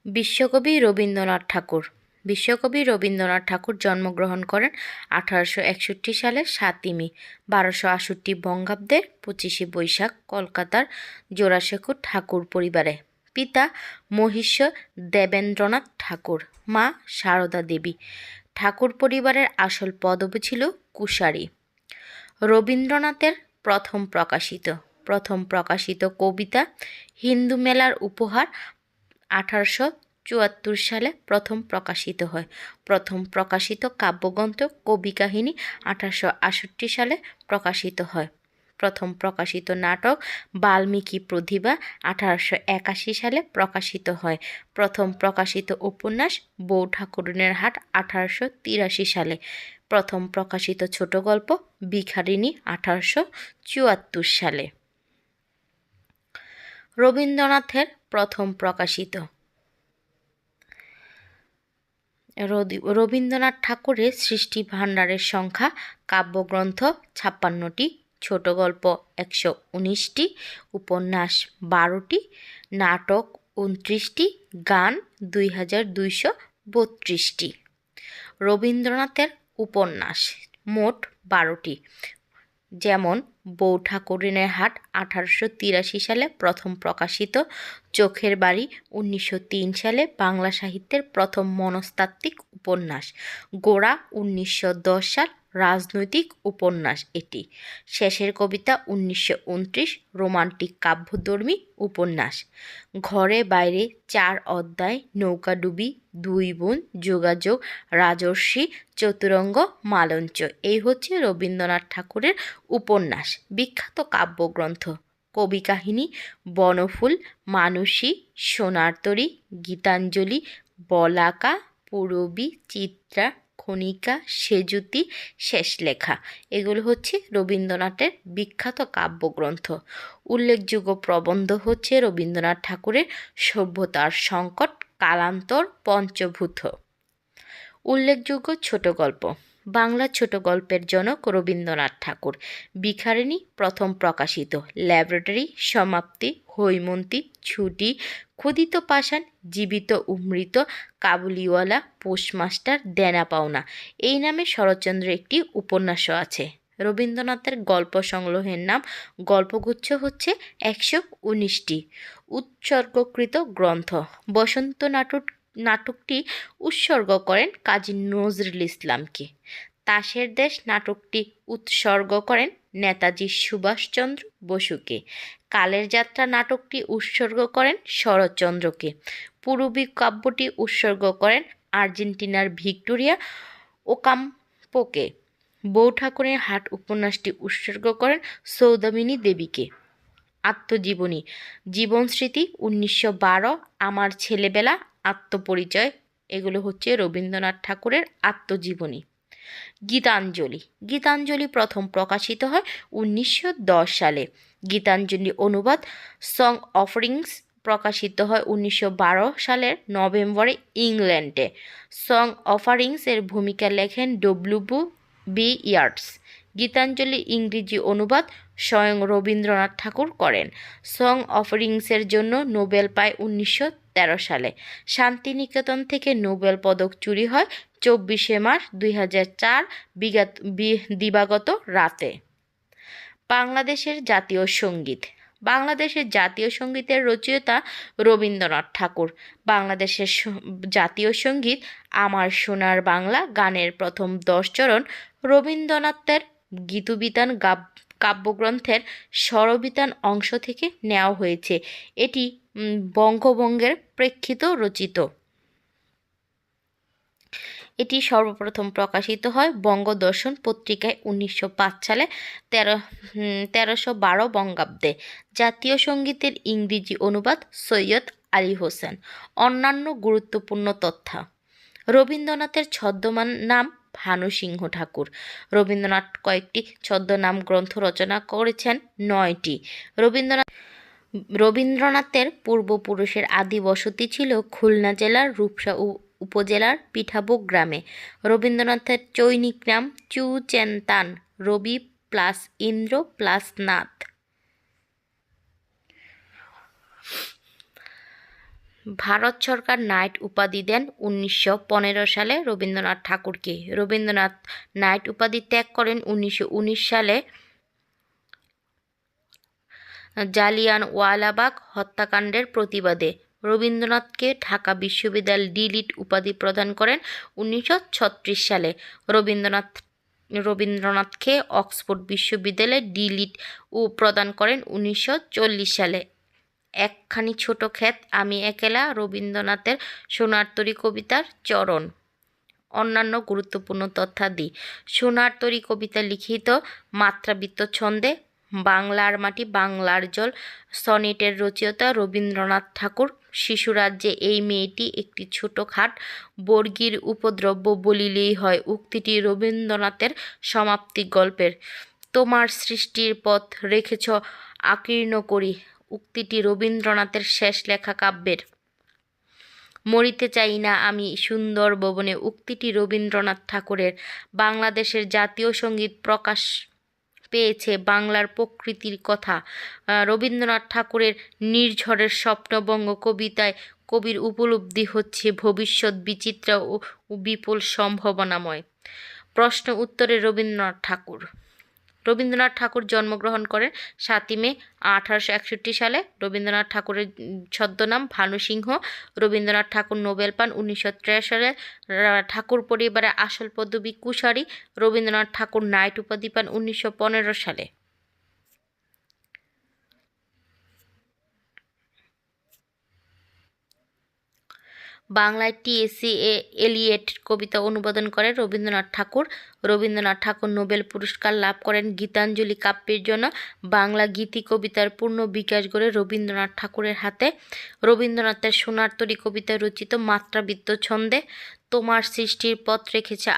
বিশ্বকবি রবীন্দ্রনাথ ঠাকুর। বিশ্বকবি রবীন্দ্রনাথ ঠাকুর জন্মগ্রহণ করেন 1861 সালের 7ই মে 1268 বঙ্গাব্দের 25শে বৈশাখ কলকাতার জোড়াসাঁকো ঠাকুর পরিবারে। পিতা মহীশ্বর দেবেন্দ্রনাথ ঠাকুর, মা সারদা দেবী। ঠাকুর পরিবারের আসল পদবি ছিল কুশারী। রবীন্দ্রনাথের প্রথম প্রকাশিত কবিতা হিন্দু মেলার উপহার 1874 সালে প্রথম প্রকাশিত হয়। প্রথম প্রকাশিত কাব্যগ্রন্থ কবি কাহিনী 1868 সালে প্রকাশিত হয়। প্রথম প্রকাশিত নাটক বাল্মীকি প্রতিভা 1881 সালে প্রকাশিত হয়। প্রথম প্রকাশিত উপন্যাস বউ ঠাকুরনের হাট 1883 সালে। প্রথম প্রকাশিত ছোট গল্প ভিখারিণী 1874 সালে। রবীন্দ্রনাথের প্রথম প্রকাশিত। রবীন্দ্রনাথ ঠাকুরের সৃষ্টি ভাণ্ডারের সংখ্যা কাব্যগ্রন্থ 56টি, ছোট গল্প 119টি, উপন্যাস 12টি, নাটক 29টি, গান 2232টি। রবীন্দ্রনাথের উপন্যাস মোট 12টি, যেমন বউ ঠাকুরনের হাট 1883 সালে প্রথম প্রকাশিত, চোখের বাড়ি 1903 সালে বাংলা সাহিত্যের প্রথম মনস্তাত্ত্বিক উপন্যাস, গোরা 1910 সাল রাজনৈতিক উপন্যাস এটি, শেষের কবিতা 1929 রোমান্টিক কাব্যধর্মী উপন্যাস, ঘরে বাইরে 4 অধ্যায়, নৌকাডুবি, 2 বোন, যোগাযোগ, রাজর্ষি, চতুরঙ্গ, মালঞ্চ। এই হচ্ছে রবীন্দ্রনাথ ঠাকুরের উপন্যাস। বিখ্যাত কাব্যগ্রন্থ কবি কাহিনী বনফুল, মানসী, সোনার তরী, গীতাঞ্জলি, বলাকা, পূরবী, চিত্রা, খনিকা, সেজুতি, শেষলেখা। এগুলো হচ্ছে রবীন্দ্রনাথের বিখ্যাত কাব্যগ্রন্থ। উল্লেখযোগ্য প্রবন্ধ হচ্ছে রবীন্দ্রনাথ ঠাকুরের সভ্যতার সংকট, কালান্তর, পঞ্চভূত। উল্লেখযোগ্য ছোট গল্প। বাংলা ছোট গল্পের জনক রবীন্দ্রনাথ ঠাকুর। ভিখারিণী প্রথম প্রকাশিত, ল্যাবরেটরি, সমাপ্তি, হৈমন্তী, ছুটি, ক্ষুদিত পাষাণ, জীবিত অমৃত, কাবুলিওয়ালা, পোস্টমাস্টার, দেনা পাওনা এই নামে শরৎচন্দ্রের একটি উপন্যাসও আছে। রবীন্দ্রনাথের গল্প সংগ্রহের নাম গল্পগুচ্ছ হচ্ছে 119টি। উৎসর্গকৃত গ্রন্থ বসন্ত নাটকটি উৎসর্গ করেন কাজী নজরুল ইসলামকে। তাসের দেশ নাটকটি উৎসর্গ করেন নেতাজি সুভাষচন্দ্র বসুকে। কালের যাত্রা নাটকটি উৎসর্গ করেন শরৎচন্দ্রকে। পূরবী কাব্যটি উৎসর্গ করেন আর্জেন্টিনার ভিক্টোরিয়া ওকাম্পোকে। বউ ঠাকুরের হাট উপন্যাসটি উৎসর্গ করেন সৌদামিনী দেবীকে। আত্মজীবনী জীবনস্মৃতি 1912, আমার ছেলেবেলা, আত্মপরিচয় এগুলো হচ্ছে রবীন্দ্রনাথ ঠাকুরের আত্মজীবনী। গীতাঞ্জলি প্রথম প্রকাশিত হয় 1910 সালে। গীতাঞ্জলি অনুবাদ সং অফারিংস প্রকাশিত হয় 1912 সালের নভেম্বরে ইংল্যান্ডে। সং অফারিংস এর ভূমিকা লেখেন ডব্লিউ.বি. ইয়ার্ডস। গীতাঞ্জলি ইংরেজি অনুবাদ স্বয়ং রবীন্দ্রনাথ ঠাকুর করেন। সং অফারিংসের জন্য নোবেল পায় 1913 সালে। শান্তিনিকেতন থেকে নোবেল পদক চুরি হয় 24শে মার্চ 2004 দিবাগত রাতে। বাংলাদেশের জাতীয় সঙ্গীত। বাংলাদেশের জাতীয় সঙ্গীতের রচয়িতা রবীন্দ্রনাথ ঠাকুর। বাংলাদেশের জাতীয় সঙ্গীত আমার সোনার বাংলা গানের প্রথম 10 চরণ রবীন্দ্রনাথের গীতবিতান কাব্যগ্রন্থের স্বরবিতান অংশ থেকে নেওয়া হয়েছে। এটি বঙ্গভঙ্গের প্রেক্ষিত রচিত। এটি সর্বপ্রথম প্রকাশিত হয় বঙ্গদর্শন পত্রিকায় 1905 সালে 1312 বঙ্গাব্দে। জাতীয় সঙ্গীতের ইংরেজি অনুবাদ সৈয়দ আলী হোসেন। অন্যান্য গুরুত্বপূর্ণ তথ্য। রবীন্দ্রনাথের ছদ্মনাম নাম ভানু সিংহ ঠাকুর। রবীন্দ্রনাথ কয়েকটি ছদ্মনাম গ্রন্থ রচনা করেছেন 9টি। রবীন্দ্রনাথের পূর্বপুরুষের আদি বসতি ছিল খুলনা জেলার রূপসা উপজেলার পিঠাবুক গ্রামে। রবীন্দ্রনাথের চৈনিক নাম চু-চেন-তান, রবি প্লাস ইন্দ্র প্লাস নাথ। ভারত সরকার নাইট উপাধি দেন 1915 সালে রবীন্দ্রনাথ ঠাকুরকে। রবীন্দ্রনাথ নাইট উপাধি ত্যাগ করেন 1919 সালে জালিয়ানওয়ালাবাগ হত্যাকাণ্ডের প্রতিবাদে। রবীন্দ্রনাথকে ঢাকা বিশ্ববিদ্যালয় ডি.লিট উপাধি প্রদান করেন 1936 সালে। রবীন্দ্রনাথকে অক্সফোর্ড বিশ্ববিদ্যালয়ে ডি.লিট প্রদান করেন 1940 সালে। একখানি ছোট ক্ষেত আমি একেলা রবীন্দ্রনাথের সোনার তরী কবিতার চরণ। অন্যান্য গুরুত্বপূর্ণ তথ্যাদি: সোনার তরী কবিতা লিখিত মাত্রাবৃত্ত ছন্দে। বাংলার মাটি বাংলার জল সনেটের রচয়িতা রবীন্দ্রনাথ ঠাকুর। শিশুরাজ্যে এই মেয়েটি একটি ছোটখাট বর্গীর উপদ্রব্য বলিলেই হয় উক্তিটি রবীন্দ্রনাথের সমাপ্তি গল্পের। তোমার সৃষ্টির পথ রেখেছ আকীর্ণ করি উক্তিটি রবীন্দ্রনাথের শেষ লেখা কাব্যের। মরিতে চাই না আমি সুন্দর ভবনে উক্তিটি রবীন্দ্রনাথ ঠাকুরের। বাংলাদেশের জাতীয় সঙ্গীত প্রকাশ পেয়েছে বাংলার প্রকৃতির কথা। রবীন্দ্রনাথ ঠাকুরের নির্ঝরের স্বপ্নবঙ্গ কবিতায় কবির উপলব্ধি হচ্ছে ভবিষ্যৎ বিচিত্র ও বিপুল সম্ভাবনাময়। প্রশ্ন উত্তরে রবীন্দ্রনাথ ঠাকুর জন্মগ্রহণ করেন 7 মে 1861 সালে। রবীন্দ্রনাথ ঠাকুরের ছদ্মনাম ভানু সিংহ। রবীন্দ্রনাথ ঠাকুর নোবেল পান 1963 সালে। ঠাকুর পরিবারের আসল পদবী কুশারী। রবীন্দ্রনাথ ঠাকুর নাইট উপাধি পান 1915 সালে। বাংলায় টি.এস.সি. এলিয়ট কবিতা অনুবাদন করেন রবীন্দ্রনাথ ঠাকুর। রবীন্দ্রনাথ ঠাকুর নোবেল পুরস্কার লাভ করেন গীতাঞ্জলি কাব্যের জন্য। বাংলা গীতি কবিতার পূর্ণ বিকাশ গড়ে রবীন্দ্রনাথ ঠাকুরের হাতে। রবীন্দ্রনাথের সোনার তরী কবিতা রচিত মাত্রাবৃত্ত ছন্দে। তোমার সৃষ্টির পথ রেখেছে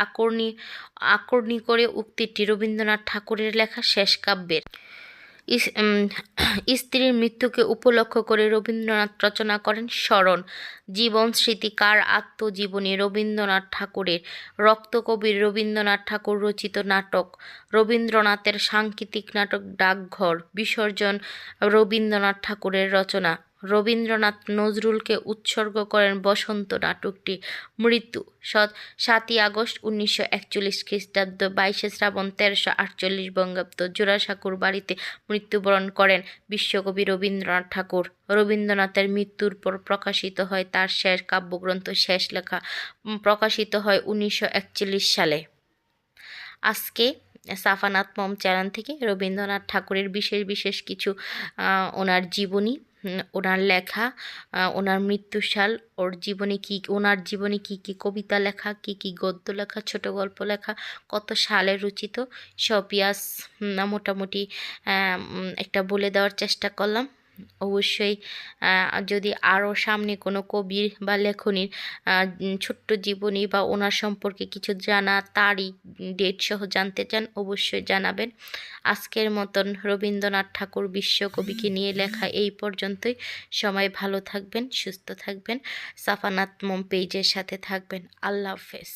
আকর্ণী করে উক্তিটি রবীন্দ্রনাথ ঠাকুরের লেখা শেষ কাব্যের। স্ত্রীর মৃত্যুকে উপলক্ষ করে রবীন্দ্রনাথ রচনা করেন স্মরণ। জীবন স্মৃতি কার আত্মজীবনী রবীন্দ্রনাথ ঠাকুরের। রক্তকবি রবীন্দ্রনাথ ঠাকুর রচিত নাটক। রবীন্দ্রনাথের সাংকেতিক নাটক ডাকঘর। বিসর্জন রবীন্দ্রনাথ ঠাকুরের রচনা। রবীন্দ্রনাথ নজরুলকে উৎসর্গ করেন বসন্ত নাটকটি। মৃত্যু 7ই আগস্ট 1941 খ্রিস্টাব্দ 22 শ্রাবণ 1348 বঙ্গাব্দ জোড়াসাঁকোর বাড়িতে মৃত্যুবরণ করেন বিশ্বকবি রবীন্দ্রনাথ ঠাকুর। রবীন্দ্রনাথের মৃত্যুর পর প্রকাশিত হয় তার শেষ কাব্যগ্রন্থ শেষ লেখা। প্রকাশিত হয় 1941 সালে। আজকে সাফানাত মম চ্যানেল থেকে রবীন্দ্রনাথ ঠাকুরের বিশেষ কিছু ওনার জীবনী, ওনার লেখা, ওনার মৃত্যুসাল, ওনার জীবনে কী কী কবিতা লেখা, কী কী গদ্য লেখা, ছোট গল্প লেখা, কত সালে রচিত সবই আজ মোটামুটি একটা বলে দেওয়ার চেষ্টা করলাম। অবশ্যই যদি আরও সামনে কোনো কবির বা লেখনীর ছোট্ট জীবনী বা ওনার সম্পর্কে কিছু জানা, তারিখ ডেট সহ জানতে চান অবশ্যই জানাবেন। আজকের মতন রবীন্দ্রনাথ ঠাকুর বিশ্বকবিকে নিয়ে লেখা এই পর্যন্তই। সবাই ভালো থাকবেন, সুস্থ থাকবেন, সাফানাত মম পেজের সাথে থাকবেন। আল্লাহ হাফেজ।